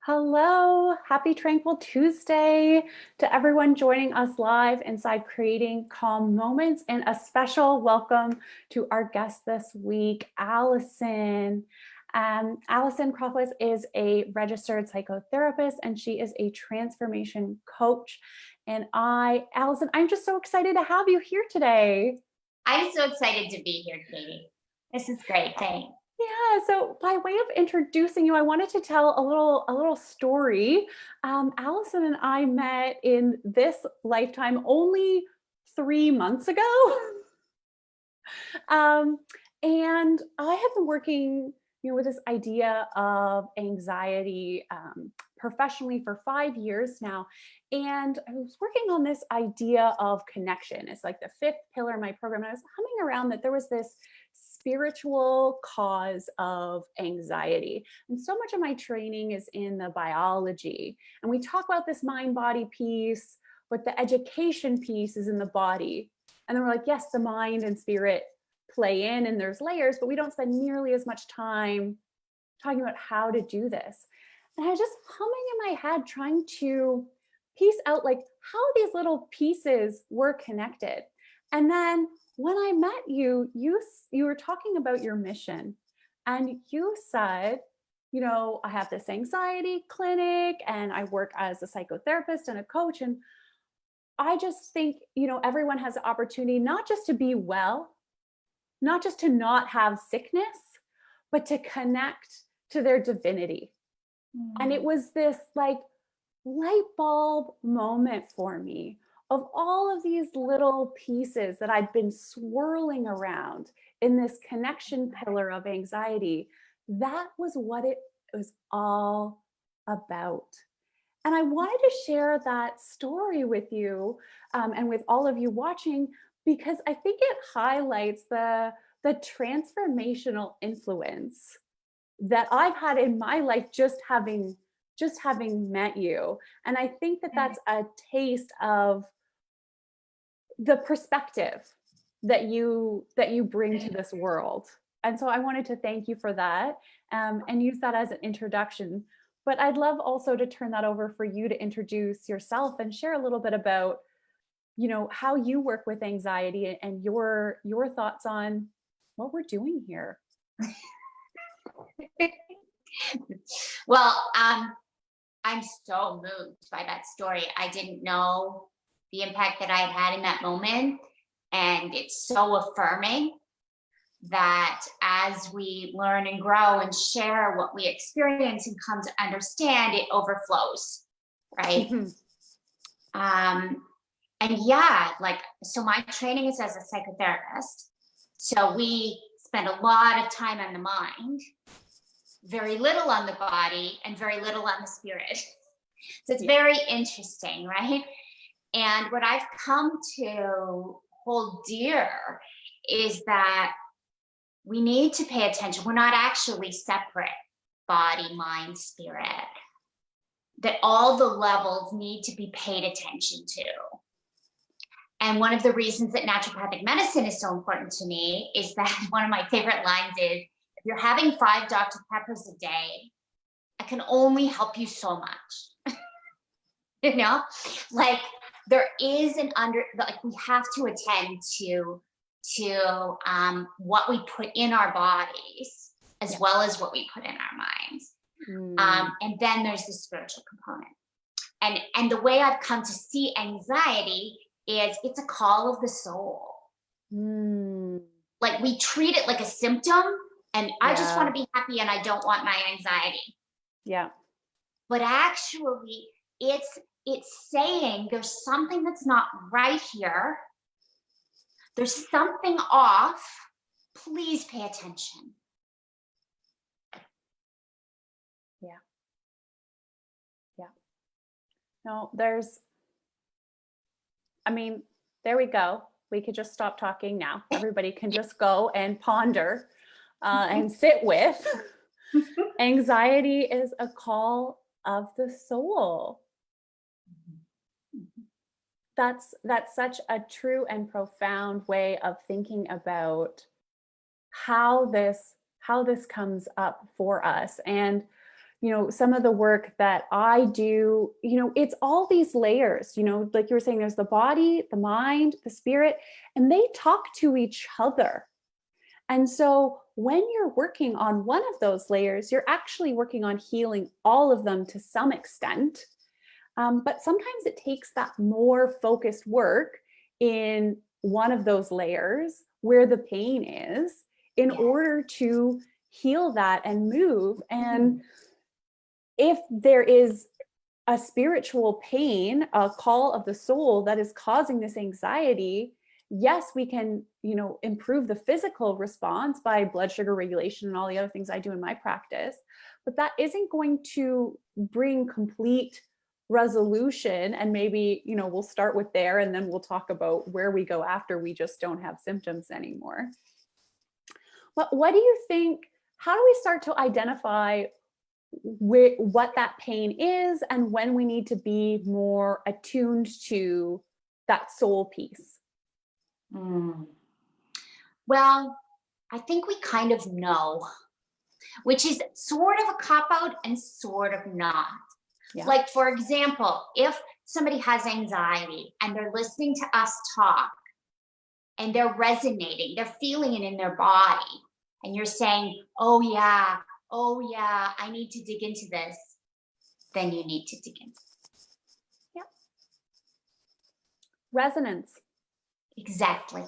Hello, happy Tranquil Tuesday to everyone joining us live inside Creating Calm Moments, and a special welcome to our guest this week, Allison. Allison Crofwitz is a registered psychotherapist and she is a transformation coach. And Allison, I'm just so excited to have you here today. I'm so excited to be here, Katie. This is great. Thanks. Yeah, so by way of introducing you, I wanted to tell a little story. Allison and I met in this lifetime only 3 months ago. Um, and I have been working, with this idea of anxiety professionally for 5 years now. And I was working on this idea of connection. It's like the fifth pillar of my program. And I was humming around that there was this spiritual cause of anxiety. And so much of my training is in the biology. And we talk about this mind body piece, but the education piece is in the body. And then we're like, yes, the mind and spirit play in and there's layers, but we don't spend nearly as much time talking about how to do this. And I was just humming in my head, trying to piece out like how these little pieces were connected. And then when I met you, you were talking about your mission, and you said, I have this anxiety clinic and I work as a psychotherapist and a coach. And I just think, everyone has the opportunity not just to be well, not just to not have sickness, but to connect to their divinity. And it was this like light bulb moment for me of all of these little pieces that I'd been swirling around in this connection pillar of anxiety. That was what it was all about. And I wanted to share that story with you and with all of you watching, because I think it highlights the transformational influence that I've had in my life just having met you. And I think that that's a taste of the perspective that you bring to this world. And so I wanted to thank you for that and use that as an introduction. But I'd love also to turn that over for you to introduce yourself and share a little bit about, how you work with anxiety and your thoughts on what we're doing here. Well, I'm so moved by that story. I didn't know the impact that I had in that moment. And it's so affirming that as we learn and grow and share what we experience and come to understand, it overflows, right? And yeah, so my training is as a psychotherapist. So we spend a lot of time on the mind, very little on the body, and very little on the spirit. So it's very interesting, right? And what I've come to hold dear is that we need to pay attention. We're not actually separate, body, mind, spirit. That all the levels need to be paid attention to. And one of the reasons that naturopathic medicine is so important to me is that one of my favorite lines is, if you're having 5 Dr. Peppers a day, I can only help you so much. There is we have to attend to what we put in our bodies as well as what we put in our minds. And then there's the spiritual component. And the way I've come to see anxiety is it's a call of the soul. Like we treat it like a symptom, and I just want to be happy and I don't want my anxiety. Yeah. But actually it's saying there's something that's not right here. There's something off. Please pay attention. Yeah. Yeah. No, there we go. We could just stop talking now. Everybody can just go and ponder and sit with. Anxiety is a call of the soul. That's such a true and profound way of thinking about how this comes up for us. And some of the work that I do, it's all these layers, like you were saying, there's the body, the mind, the spirit, and they talk to each other. And so when you're working on one of those layers, you're actually working on healing all of them to some extent. But sometimes it takes that more focused work in one of those layers where the pain is in order to heal that and move. And if there is a spiritual pain, a call of the soul that is causing this anxiety, yes, we can, improve the physical response by blood sugar regulation and all the other things I do in my practice, but that isn't going to bring complete resolution. And maybe, we'll start with there and then we'll talk about where we go after we just don't have symptoms anymore. But what do you think? How do we start to identify what that pain is and when we need to be more attuned to that soul piece? Well, I think we kind of know, which is sort of a cop out and sort of not. Yeah. Like, for example, if somebody has anxiety and they're listening to us talk and they're resonating, they're feeling it in their body, and you're saying, oh yeah, I need to dig into this, then you need to dig into it. Yeah. Resonance. Exactly.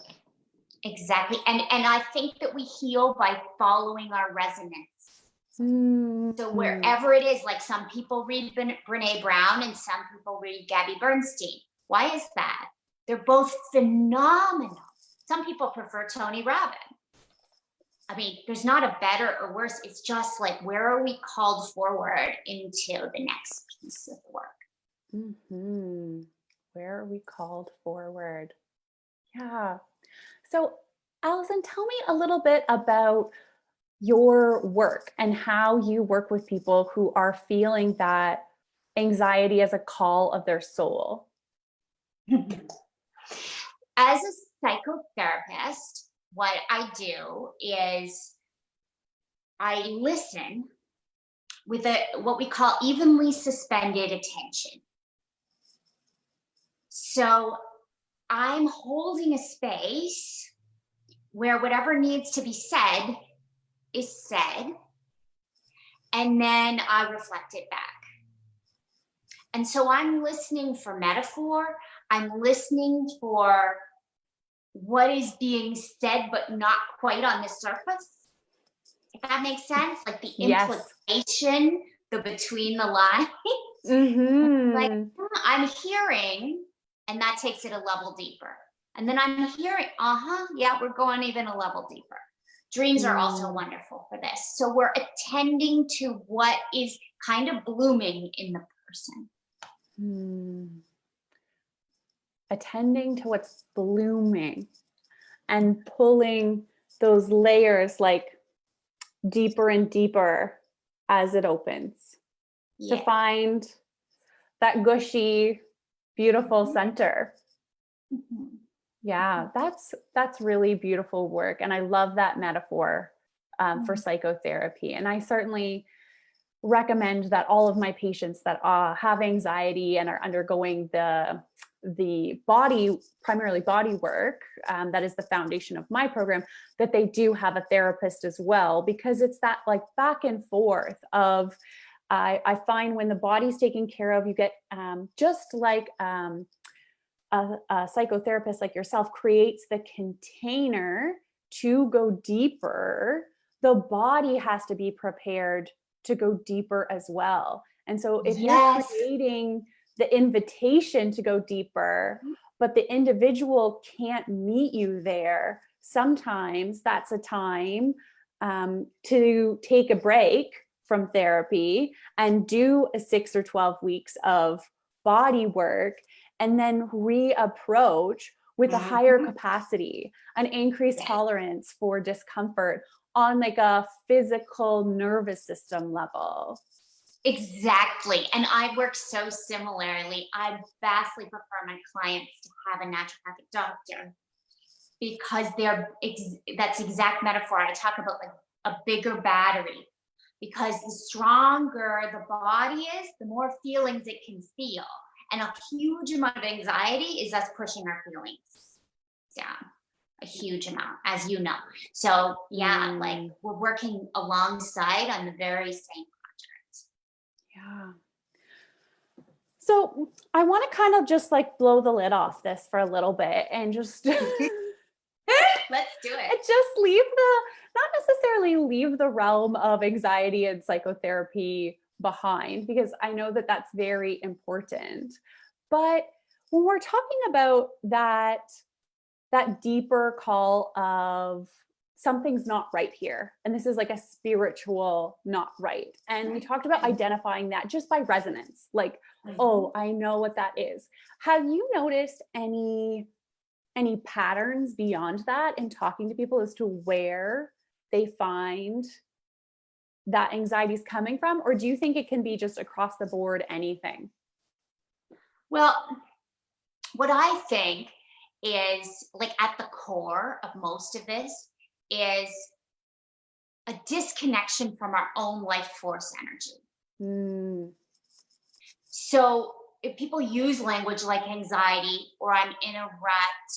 And I think that we heal by following our resonance. So wherever it is, like some people read Brene Brown and some people read Gabby Bernstein. Why is that? They're both phenomenal. Some people prefer Tony Robbins. I mean, there's not a better or worse. It's just like, where are we called forward into the next piece of work? Where are we called forward? Yeah. So, Allison, tell me a little bit about your work and how you work with people who are feeling that anxiety as a call of their soul. As a psychotherapist, what I do is I listen with what we call evenly suspended attention. So I'm holding a space where whatever needs to be said is said, and then I reflect it back. And so I'm listening for metaphor. I'm listening for what is being said, but not quite on the surface. If that makes sense, like the implication, the between the lines. Like, I'm hearing, and that takes it a level deeper. And then I'm hearing, yeah, we're going even a level deeper. Dreams are also wonderful for this. So we're attending to what is kind of blooming in the person. Attending to what's blooming and pulling those layers like deeper and deeper as it opens to find that gushy, beautiful center. Yeah, that's really beautiful work. And I love that metaphor for psychotherapy. And I certainly recommend that all of my patients that have anxiety and are undergoing the body, primarily body work, that is the foundation of my program, that they do have a therapist as well, because it's that like back and forth of, I find when the body's taken care of, you get just like a psychotherapist like yourself creates the container to go deeper, the body has to be prepared to go deeper as well. And so if you're creating the invitation to go deeper, but the individual can't meet you there, sometimes that's a time to take a break from therapy and do a 6 or 12 weeks of body work, and then reapproach with a higher capacity, an increased tolerance for discomfort on like a physical nervous system level. Exactly. And I work so similarly. I vastly prefer my clients to have a naturopathic doctor because that's exact metaphor. I talk about like a bigger battery. because the stronger the body is, the more feelings it can feel. And a huge amount of anxiety is us pushing our feelings down, a huge amount, as you know. So yeah, like we're working alongside on the very same project. Yeah. So I want to kind of just like blow the lid off this for a little bit and just Let's do it. and just leave not necessarily leave the realm of anxiety and psychotherapy behind, because I know that that's very important. But when we're talking about that deeper call of something's not right here, and this is like a spiritual not right, and we talked about identifying that just by resonance, like, oh, I know what that is. Have you noticed any patterns beyond that in talking to people as to where they find that anxiety is coming from? Or do you think it can be just across the board anything? Well, what I think is, like, at the core of most of this is a disconnection from our own life force energy. Mm. So if people use language like anxiety, or I'm in a rut,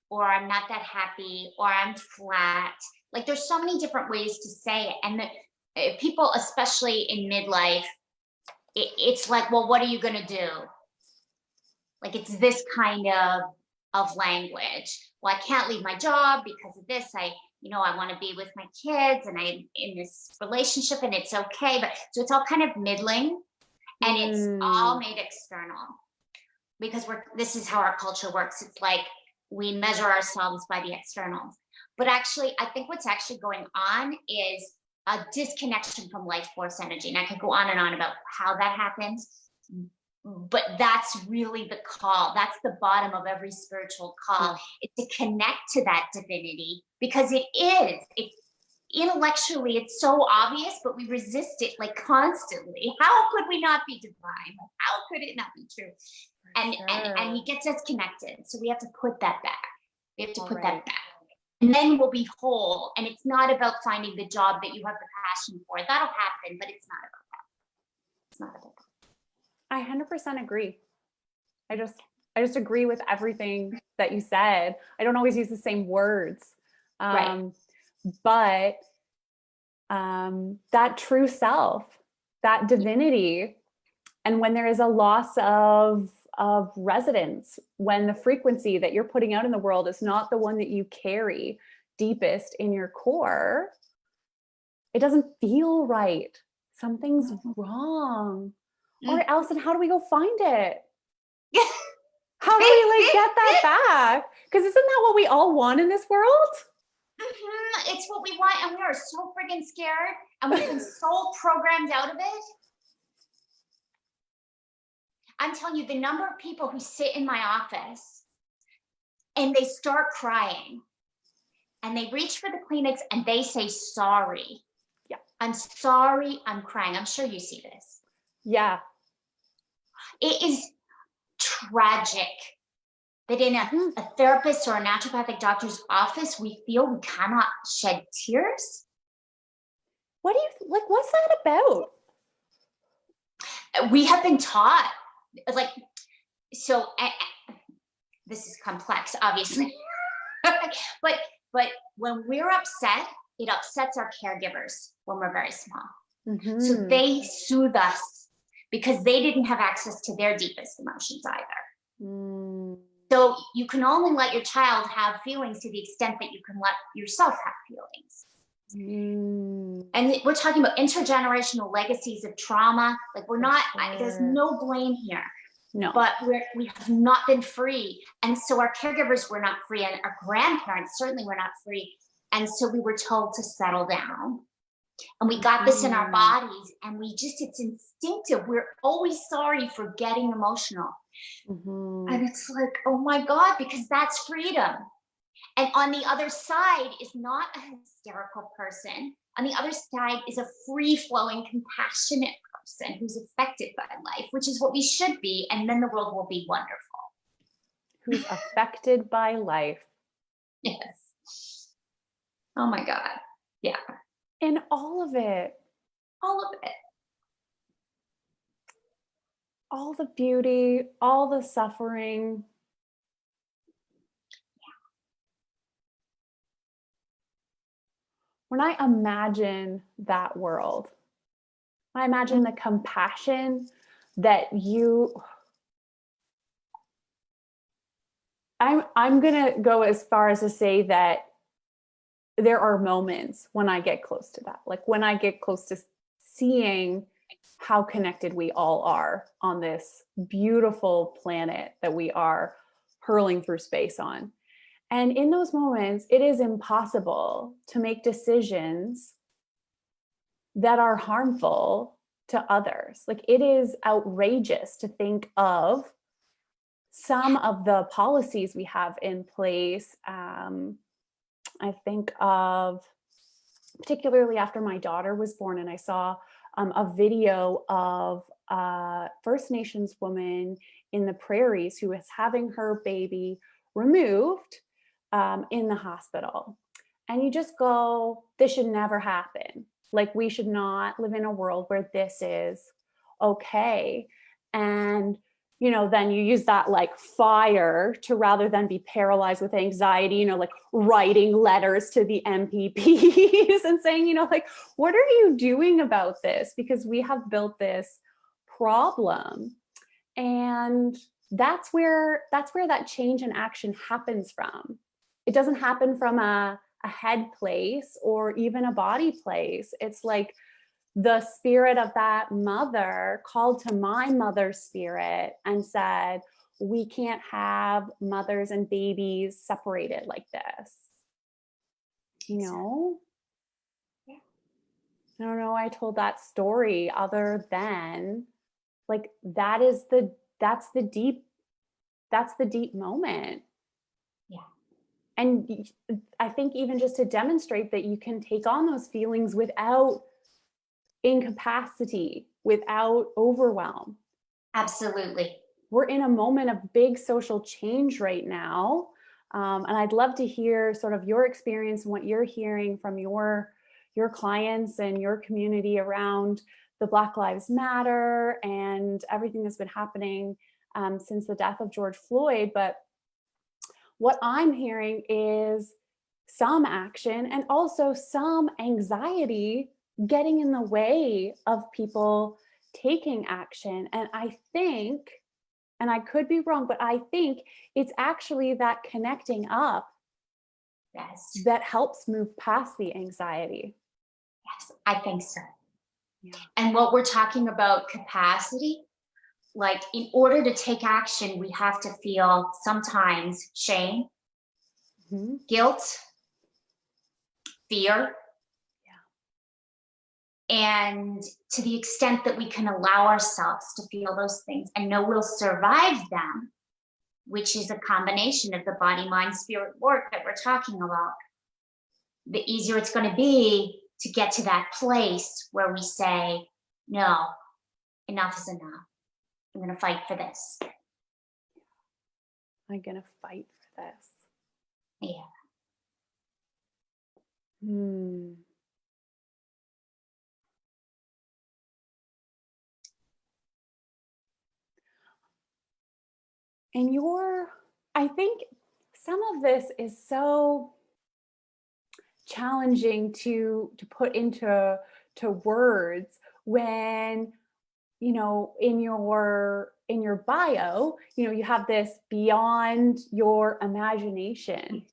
or I'm not that happy, or I'm flat, like there's so many different ways to say it. And people, especially in midlife, it's like, well, what are you going to do? Like, it's this kind of language. Well, I can't leave my job because of this. I want to be with my kids, and I'm in this relationship, and it's okay. But so it's all kind of middling, and it's all made external, because this is how our culture works. It's like we measure ourselves by the externals. But actually, I think what's actually going on is a disconnection from life force energy. And I could go on and on about how that happens, but that's really the call. That's the bottom of every spiritual call. It's to connect to that divinity, because intellectually it's so obvious, but we resist it like constantly. How could we not be divine? How could it not be true? And he gets us connected. So we have to put that back. We have to put that back. And then we'll be whole. And it's not about finding the job that you have the passion for. That'll happen, but it's not about that. It's not about that. I 100% agree. I just agree with everything that you said. I don't always use the same words. Right. But that true self, that divinity, and when there is a loss of resonance, when the frequency that you're putting out in the world is not the one that you carry deepest in your core, it doesn't feel right. Something's wrong. All right, Allison, how do we go find it? How do we like get that back? Because isn't that what we all want in this world? It's what we want, and we are so friggin' scared, and we've been so programmed out of it. I'm telling you, the number of people who sit in my office and they start crying, and they reach for the Kleenex and they say, sorry. Yeah. I'm sorry, I'm crying. I'm sure you see this. Yeah. It is tragic that in a therapist or a naturopathic doctor's office, we feel we cannot shed tears. What do you, like, what's that about? We have been taught, like, so this is complex, obviously. but when we're upset, it upsets our caregivers when we're very small. So they soothe us because they didn't have access to their deepest emotions either. So you can only let your child have feelings to the extent that you can let yourself have feelings. And we're talking about intergenerational legacies of trauma. Like, we're not, there's no blame here. No. But we have not been free. And so our caregivers were not free, and our grandparents certainly were not free. And so we were told to settle down. And we got this in our bodies, and it's instinctive. We're always sorry for getting emotional. And it's like, oh my God, because that's freedom. And on the other side is not a hysterical person. On the other side is a free-flowing, compassionate person who's affected by life, which is what we should be. And then the world will be wonderful. Who's affected by life. Yes. Oh my God. Yeah. In all of it. All of it. All the beauty, all the suffering. When I imagine that world, I imagine the compassion that I'm gonna go as far as to say that there are moments when I get close to that, like when I get close to seeing how connected we all are on this beautiful planet that we are hurling through space on. And in those moments, it is impossible to make decisions that are harmful to others. Like, it is outrageous to think of some of the policies we have in place. I think of, particularly after my daughter was born, and I saw a video of a First Nations woman in the prairies who was having her baby removed in the hospital. And you just go, this should never happen. Like, we should not live in a world where this is okay. And then you use that like fire to, rather than be paralyzed with anxiety, like writing letters to the MPPs and saying, like, what are you doing about this? Because we have built this problem. And that's where that change in action happens from. It doesn't happen from a head place or even a body place. It's like the spirit of that mother called to my mother's spirit and said, we can't have mothers and babies separated like this. Yeah. I don't know why I told that story other than like that's the deep moment. Yeah. And I think even just to demonstrate that you can take on those feelings without incapacity, without overwhelm. Absolutely. We're in a moment of big social change right now. And I'd love to hear sort of your experience and what you're hearing from your clients and your community around the Black Lives Matter and everything that's been happening since the death of George Floyd. But what I'm hearing is some action and also some anxiety getting in the way of people taking action. And I think, and I could be wrong, but I think it's actually that connecting up that helps move past the anxiety. Yes, I think so. Yeah. And what we're talking about capacity, like in order to take action, we have to feel sometimes shame, guilt, fear. And to the extent that we can allow ourselves to feel those things and know we'll survive them, which is a combination of the body, mind, spirit work that we're talking about, the easier it's going to be to get to that place where we say, no, enough is enough. I'm going to fight for this. I'm going to fight for this. Yeah. And I think some of this is so challenging to put into words when, in your bio, you have this beyond your imagination.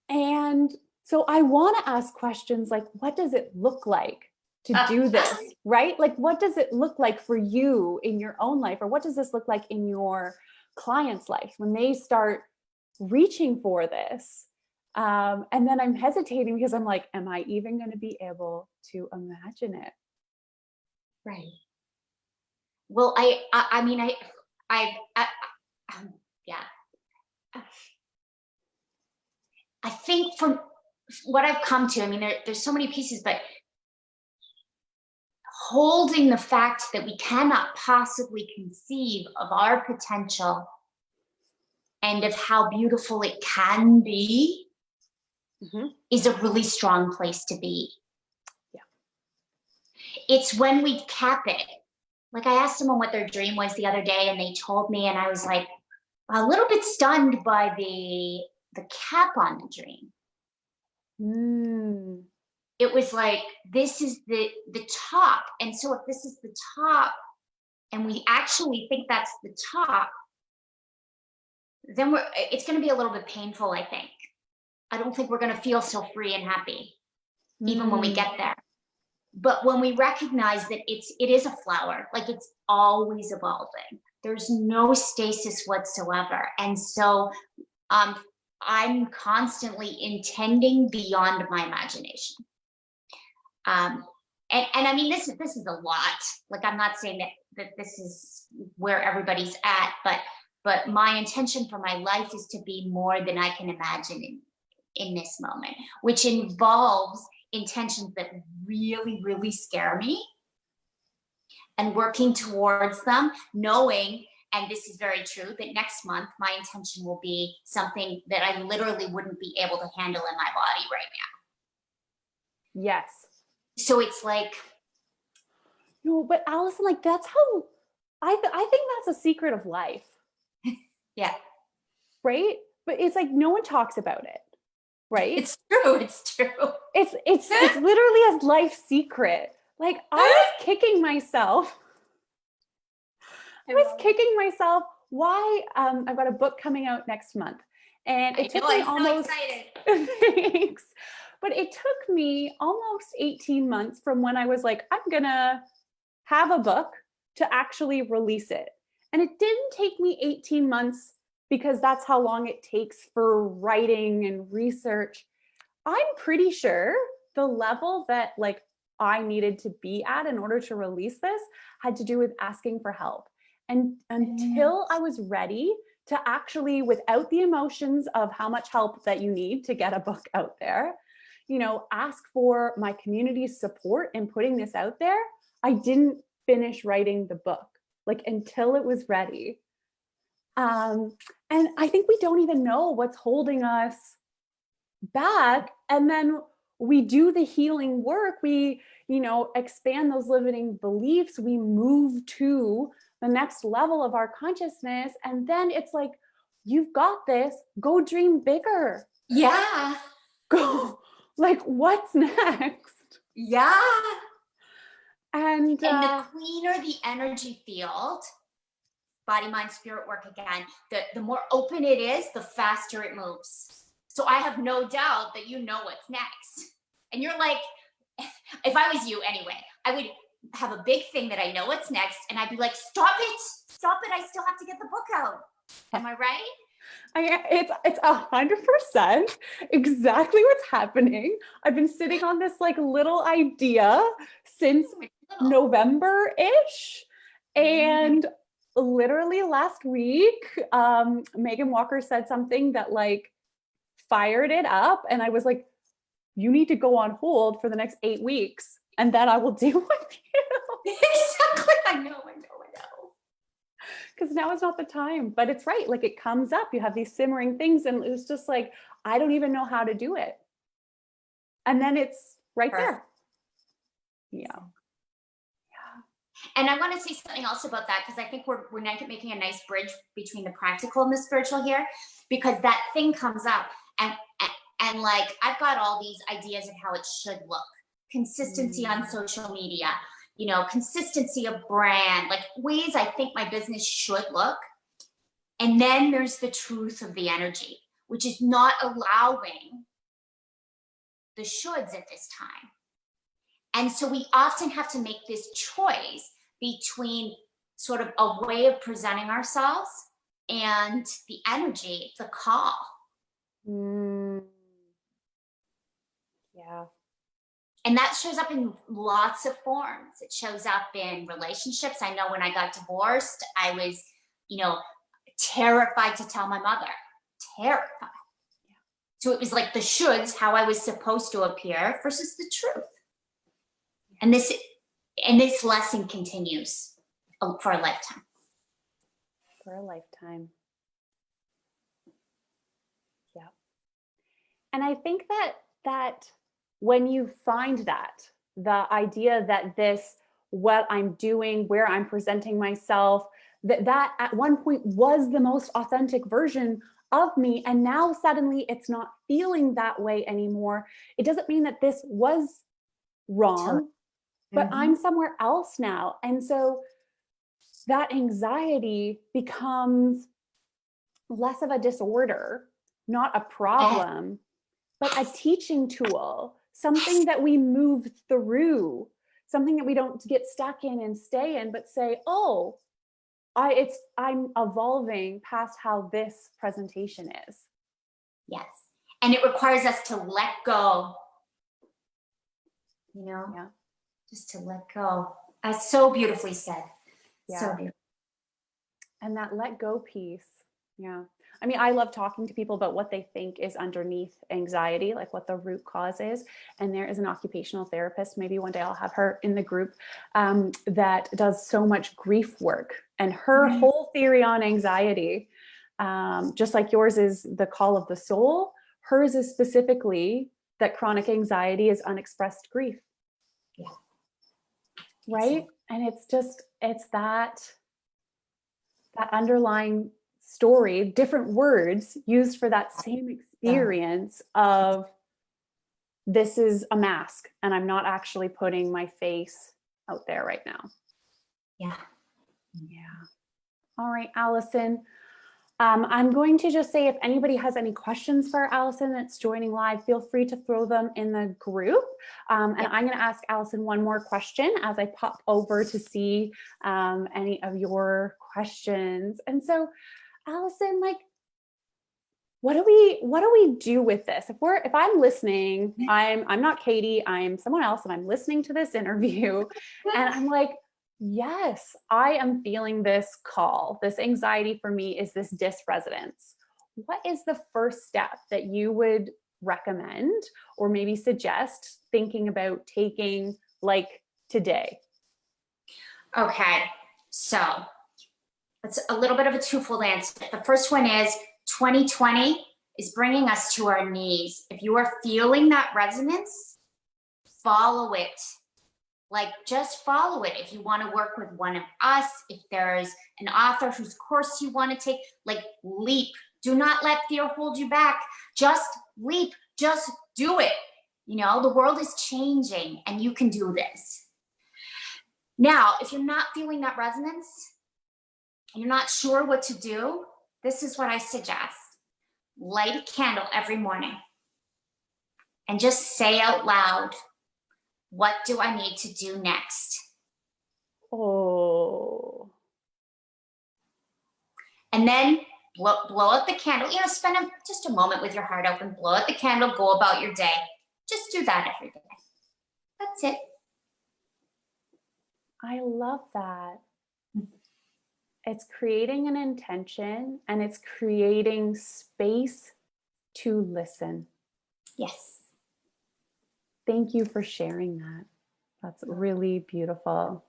And so I want to ask questions like, what does it look like to do this, right? Like, what does it look like for you in your own life? Or what does this look like in your client's life when they start reaching for this? And then I'm hesitating because I'm like, am I even going to be able to imagine it? Right. Well, I mean, yeah. I think from what I've come to, I mean, there's so many pieces, but holding the fact that we cannot possibly conceive of our potential and of how beautiful it can be is a really strong place to be. Yeah. it's when we cap it. Like I asked someone what their dream was the other day, and they told me, and I was like a little bit stunned by the cap on the dream. Mm. It was like, this is the top, and so if this is the top, and we actually think that's the top, then it's going to be a little bit painful. I don't think we're going to feel so free and happy, even when we get there. But when we recognize that it is a flower, like it's always evolving. There's no stasis whatsoever. And so I'm constantly intending beyond my imagination. And I mean, this is a lot. Like, I'm not saying that this is where everybody's at, but my intention for my life is to be more than I can imagine in this moment, which involves intentions that really, really scare me, and working towards them, knowing, and this is very true, that next month my intention will be something that I literally wouldn't be able to handle in my body right now. Yes. So it's like, no, but Allison, like that's how I think that's a secret of life. yeah, right? But it's like no one talks about it, right? it's true. It's true. It's literally a life secret. Like I was kicking myself. Why? I've got a book coming out next month, and it took me almost. Thanks. But it took me almost 18 months from when I was like, I'm gonna have a book to actually release it. And it didn't take me 18 months because that's how long it takes for writing and research. I'm pretty sure the level that like I needed to be at in order to release this had to do with asking for help. And until I was ready to actually, without the emotions of how much help that you need to get a book out there, ask for my community's support in putting this out there, I didn't finish writing the book, like until it was ready. And I think we don't even know what's holding us back. And then we do the healing work. We, expand those limiting beliefs. We move to the next level of our consciousness. And then it's like, you've got this, go dream bigger. Yeah. Go, like, what's next? Yeah. And the cleaner the energy field, body, mind, spirit work again, the more open it is, the faster it moves. So I have no doubt that you know what's next. And you're like, if I was you anyway, I would have a big thing that I know what's next. And I'd be like, stop it. I still have to get the book out. Am I right? It's 100% exactly what's happening. I've been sitting on this like little idea since November-ish. And literally last week, Megan Walker said something that like fired it up. And I was like, you need to go on hold for the next 8 weeks and then I will deal with you. Exactly. I know. Because now is not the time, but it's right. Like it comes up, you have these simmering things and it's just like, I don't even know how to do it. And then it's right there. Yeah. And I want to say something else about that, because I think we're making a nice bridge between the practical and the spiritual here, because that thing comes up and like, I've got all these ideas of how it should look. Consistency on social media, consistency of brand, like ways I think my business should look. And then there's the truth of the energy, which is not allowing the shoulds at this time. And so we often have to make this choice between sort of a way of presenting ourselves and the energy, the call. Yeah. And that shows up in lots of forms. It shows up in relationships. I know when I got divorced, I was, terrified to tell my mother. Terrified. Yeah. So it was like the shoulds, how I was supposed to appear versus the truth. And this lesson continues for a lifetime. For a lifetime. Yeah. And I think that when you find that, the idea that this, what I'm doing, where I'm presenting myself, that at one point was the most authentic version of me, and now suddenly it's not feeling that way anymore. It doesn't mean that this was wrong, but Mhm. I'm somewhere else now. And so that anxiety becomes less of a disorder, not a Yes, problem, but a yes, teaching tool, something yes, that we move through, something that we don't get stuck in and stay in, but say, oh, I'm evolving past how this presentation is. yes. And it requires us to let go, you know, Yeah. just to let go. As so beautifully said. So Yeah. beautiful. And that let go piece. Yeah. I mean, I love talking to people about what they think is underneath anxiety, like what the root cause is. And there is an occupational therapist, maybe one day I'll have her in the group, that does so much grief work. And her Mhm. whole theory on anxiety, just like yours is the call of the soul, hers is specifically that chronic anxiety is unexpressed grief, Yeah, right? exactly. And it's just, it's that underlying story, different words used for that same So, experience of this is a mask and I'm not actually putting my face out there right now. yeah. Yeah. All right, Allison. I'm going to just say if anybody has any questions for Allison that's joining live, feel free to throw them in the group. And Yeah. I'm going to ask Allison one more question as I pop over to see any of your questions. And so, Allison, like, what do we do with this? If I'm listening, I'm not Katie, I'm someone else, and I'm listening to this interview and I'm like, yes, I am feeling this call. This anxiety for me is this dysresonance. What is the first step that you would recommend or maybe suggest thinking about taking, like, today? Okay. So it's a little bit of a twofold answer. The first one is 2020 is bringing us to our knees. If you are feeling that resonance, follow it. Like, just follow it. If you want to work with one of us, if there's an author whose course you want to take, like, leap. Do not let fear hold you back. Just leap. Just do it. You know, the world is changing and you can do this. Now, if you're not feeling that resonance, you're not sure what to do, this is what I suggest. Light a candle every morning and just say out loud, what do I need to do next? Oh, And then blow out the candle. You know, spend just a moment with your heart open, blow out the candle, go about your day. Just do that every day. That's it. I love that. It's creating an intention and it's creating space to listen. Yes. Thank you for sharing that. That's really beautiful.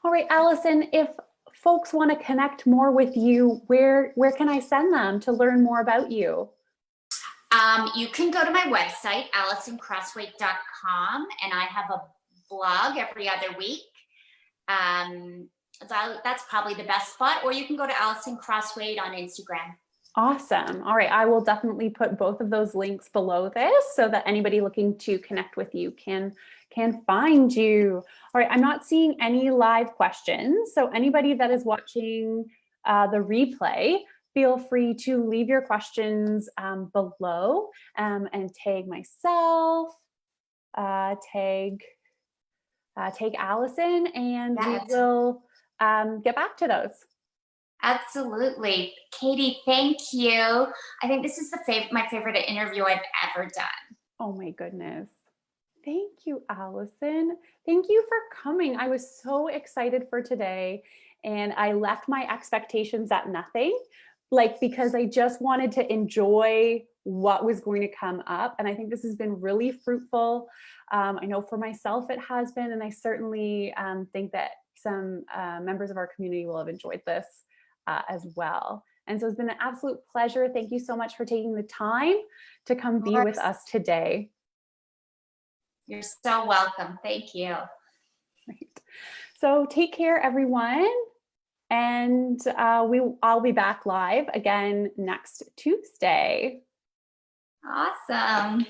All right, Allison, if folks want to connect more with you, where can I send them to learn more about you? You can go to my website, AllisonCrossway.com, and I have a blog every other week. That's probably the best spot, or you can go to Allison Crossway on Instagram. Awesome. All right, I will definitely put both of those links below this so that anybody looking to connect with you can find you. All right, I'm not seeing any live questions, so anybody that is watching the replay, feel free to leave your questions below and tag myself, tag Allison, and we Yes, will get back to those. absolutely. Katie, thank you. I think this is my favorite interview I've ever done. Oh my goodness. Thank you, Allison. Thank you for coming. I was so excited for today and I left my expectations at nothing, like, because I just wanted to enjoy what was going to come up. And I think this has been really fruitful. I know for myself it has been, and I certainly think that some members of our community will have enjoyed this as well. And so it's been an absolute pleasure. Thank you so much for taking the time to come Of be with course. us today. You're so welcome. Thank you. Right. So take care, everyone. And I'll be back live again next Tuesday. Awesome.